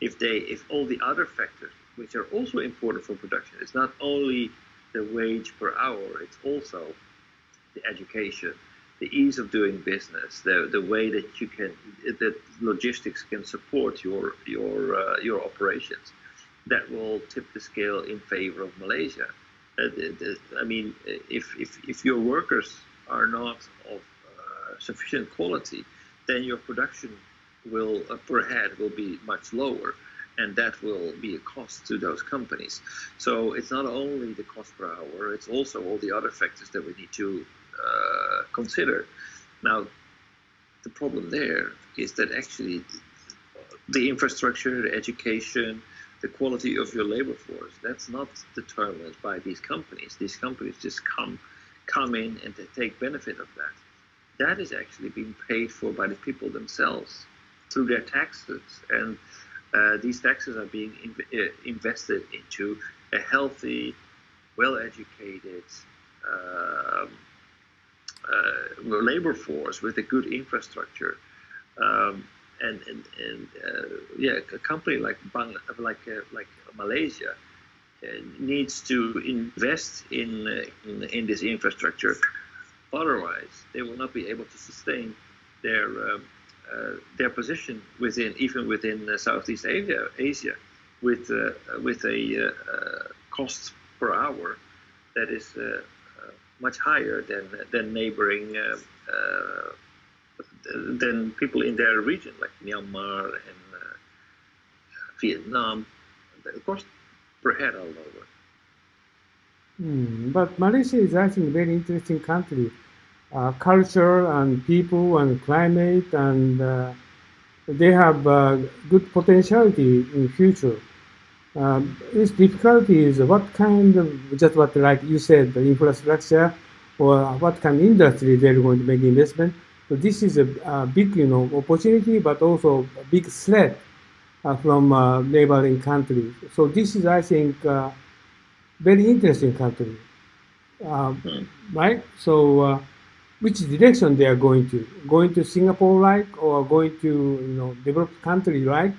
if all the other factors, which are also important for production, it's not only the wage per hour, it's also the education, the ease of doing business, the way that that logistics can support your operations, that will tip the scale in favor of Malaysia. I mean, if your workers are not of sufficient quality, then your production will per head will be much lower, and that will be a cost to those companies. So it's not only the cost per hour; it's also all the other factors that we need to consider. Now, the problem there is that actually the infrastructure, the education, the quality of your labor force, that's not determined by these companies. These companies just come in and they take benefit of that. That is actually being paid for by the people themselves through their taxes, and these taxes are being invested into a healthy, well-educated labor force with a good infrastructure. A company like Malaysia needs to invest in this infrastructure. Otherwise, they will not be able to sustain their position even within Southeast Asia, with a cost per hour that is much higher than neighboring than people in their region, like Myanmar and Vietnam. The cost per head are lower. But Malaysia is, I think, a very interesting country. Culture and people and climate, and they have good potentiality in future. Its difficulty is what kind of, just what like you said, the infrastructure, or what kind of industry they're going to make investment. So this is a big, opportunity, but also a big threat from neighboring countries. So this is, I think, very interesting country, uh, Hmm. right? So which direction they are going to? Going to Singapore like, or going to developed country like,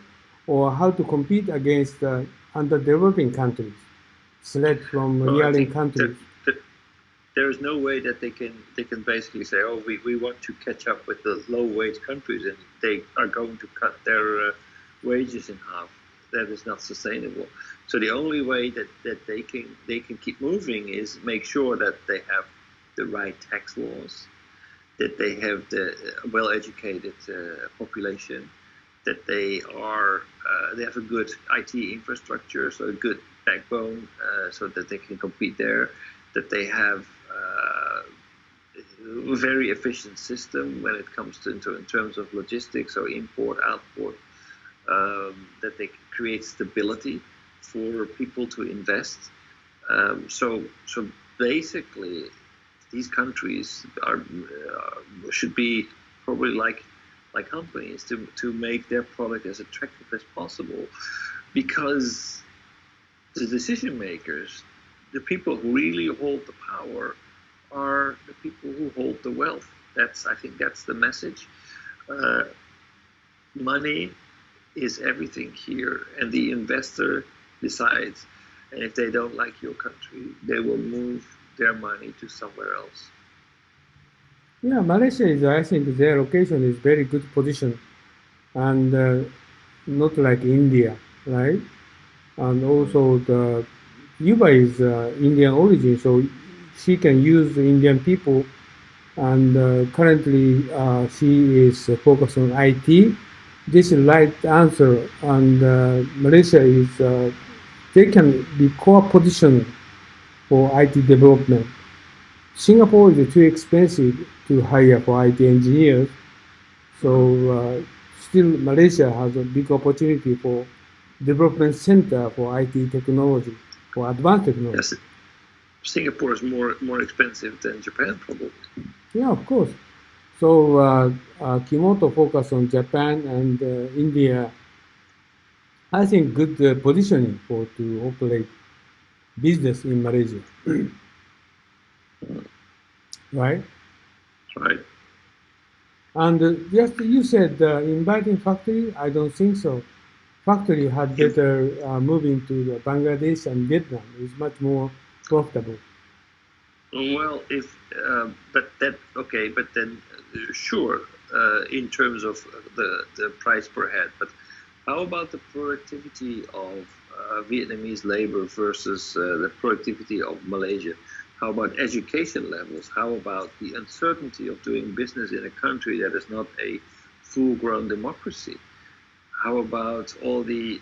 or how to compete against underdeveloping countries, threat from Well, I nearing think that, countries. that there is no way that they can basically say, oh, we want to catch up with the low wage countries, and they are going to cut their wages in half. That is not sustainable. So the only way that they can keep moving is make sure that they have the right tax laws, that they have the well-educated population, that they have a good IT infrastructure, so a good backbone, so that they can compete there, that they have a very efficient system when it comes to in terms of logistics or import outport, that they create stability for people to invest. So basically, these countries should be probably like companies to make their product as attractive as possible, because the decision makers, the people who really hold the power, are the people who hold the wealth. I think that's the message. Uh, Money is everything here, and the investor decides. And if they don't like your country, they will move their money to somewhere else. Yeah, Malaysia is, I think, their location is very good position, and not like India, right? And Mm. also the Yuba is Indian origin, so she can use the Indian people. And currently, she is focused on IT. This is right answer, and Malaysia is they can be core position for IT development. Singapore is too expensive to hire for IT engineers, Mm. so still Malaysia has a big opportunity for development center for IT technology, for advanced technology. Yes, Singapore is more expensive than Japan, probably. Yeah, of course. So Kimoto focus on Japan and India. I think good positioning for to operate business in Malaysia, Mm. right? Right. And just you said inviting factory. I don't think so. factory had better moving to the Bangladesh and Vietnam. It's much more profitable. Well, if but that okay, but then sure, in terms of the price per head. But how about the productivity of Vietnamese labor versus the productivity of Malaysia? How about education levels? How about the uncertainty of doing business in a country that is not a full-grown democracy? How about all the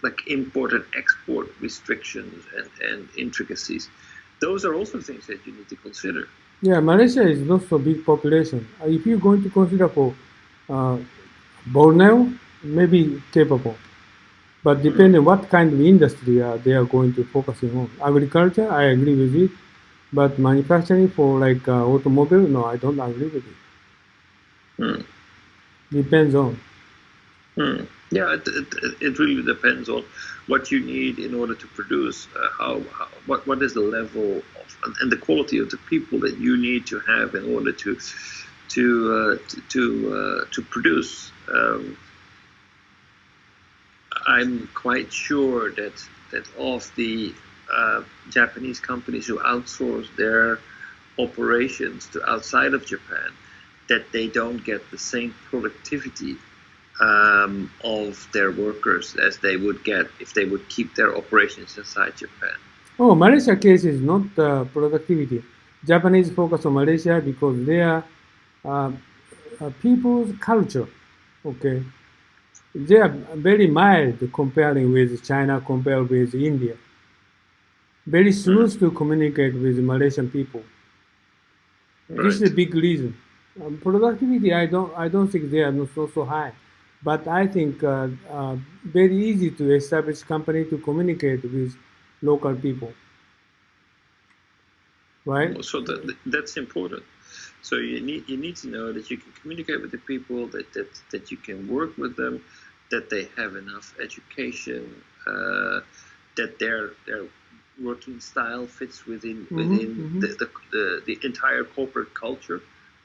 like import and export restrictions and intricacies? Those are also things that you need to consider. Yeah, Malaysia is not so big population. If you're going to consider for uh, Borneo, maybe capable. But depending what kind of industry they are going to focusing on. Agriculture, I agree with it. But manufacturing for like automobile, no, I don't agree with it. Hmm. Depends on. Yeah, it really depends on what you need in order to produce. What is the level of and the quality of the people that you need to have in order to produce. I'm quite sure that of the Japanese companies who outsource their operations to outside of Japan, that they don't get the same productivity of their workers as they would get if they would keep their operations inside Japan. Oh, Malaysia case is not productivity. Japanese focus on Malaysia because their uh, people's culture, okay, they are very mild comparing with China, compared with India. Very smooth to communicate with Malaysian people. This is a Right. big reason. Productivity, I don't think they are not so high, but I think very easy to establish company to communicate with local people, right? So that's important. So you need to know that you can communicate with the people, that you can work with them, that they have enough education, that their working style fits within the entire corporate culture.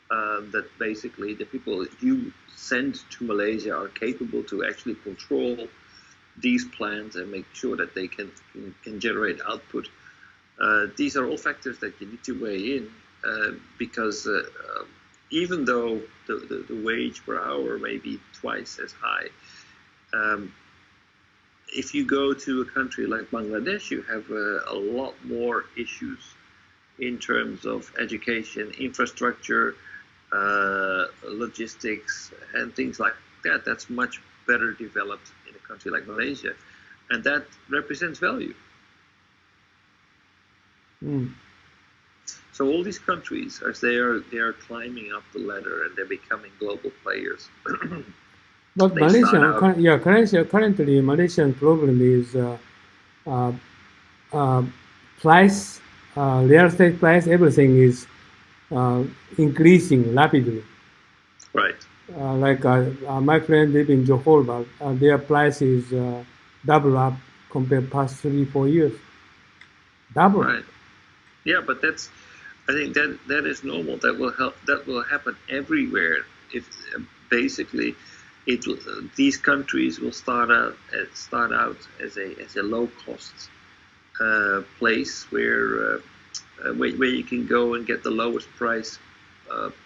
That basically the people you send to Malaysia are capable to actually control these plants and make sure that they can generate output. These are all factors that you need to weigh in because even though the wage per hour may be twice as high, um, if you go to a country like Bangladesh, you have a lot more issues in terms of education, infrastructure, logistics, and things like that. That's much better developed in a country like Malaysia, and that represents value. Mm. So all these countries, as they are climbing up the ladder and they're becoming global players, But they start out. currently Malaysian problem is uh, uh, price, real estate price, everything is uh, increasing rapidly. Right, My friend live in Johor, but their price is double up compared past 3 4 years. Double up. right. Yeah, but I think that is normal. That will help. That will happen everywhere. If basically, these countries will start out as a low cost place where you can go and get the lowest price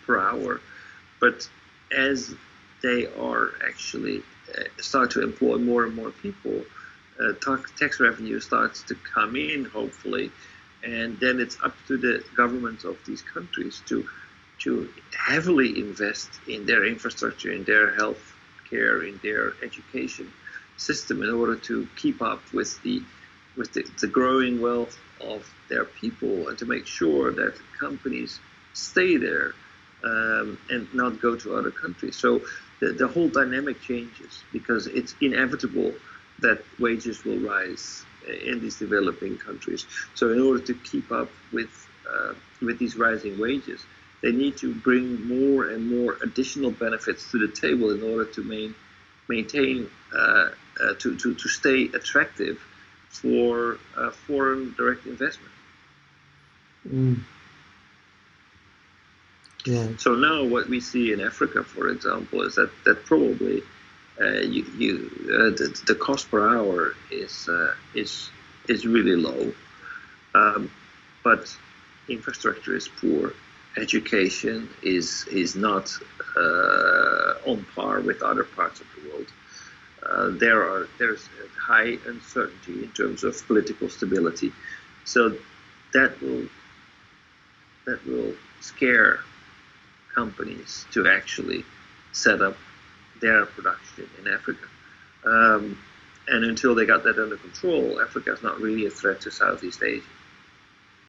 per hour. But as they are actually start to employ more and more people, tax revenue starts to come in, hopefully, and then it's up to the governments of these countries to heavily invest in their infrastructure, in their health care, in their education system in order to keep up with the growing wealth of their people and to make sure that companies stay there and not go to other countries. So the whole dynamic changes because it's inevitable that wages will rise in these developing countries. So in order to keep up with these rising wages, they need to bring more and more additional benefits to the table in order to maintain to stay attractive for foreign direct investment. Mm. Yeah. So now what we see in Africa, for example, is that probably the cost per hour is really low, but infrastructure is poor. Education is not on par with other parts of the world. There's high uncertainty in terms of political stability, so that will scare companies to actually set up their production in Africa. And until they got that under control, Africa is not really a threat to Southeast Asia.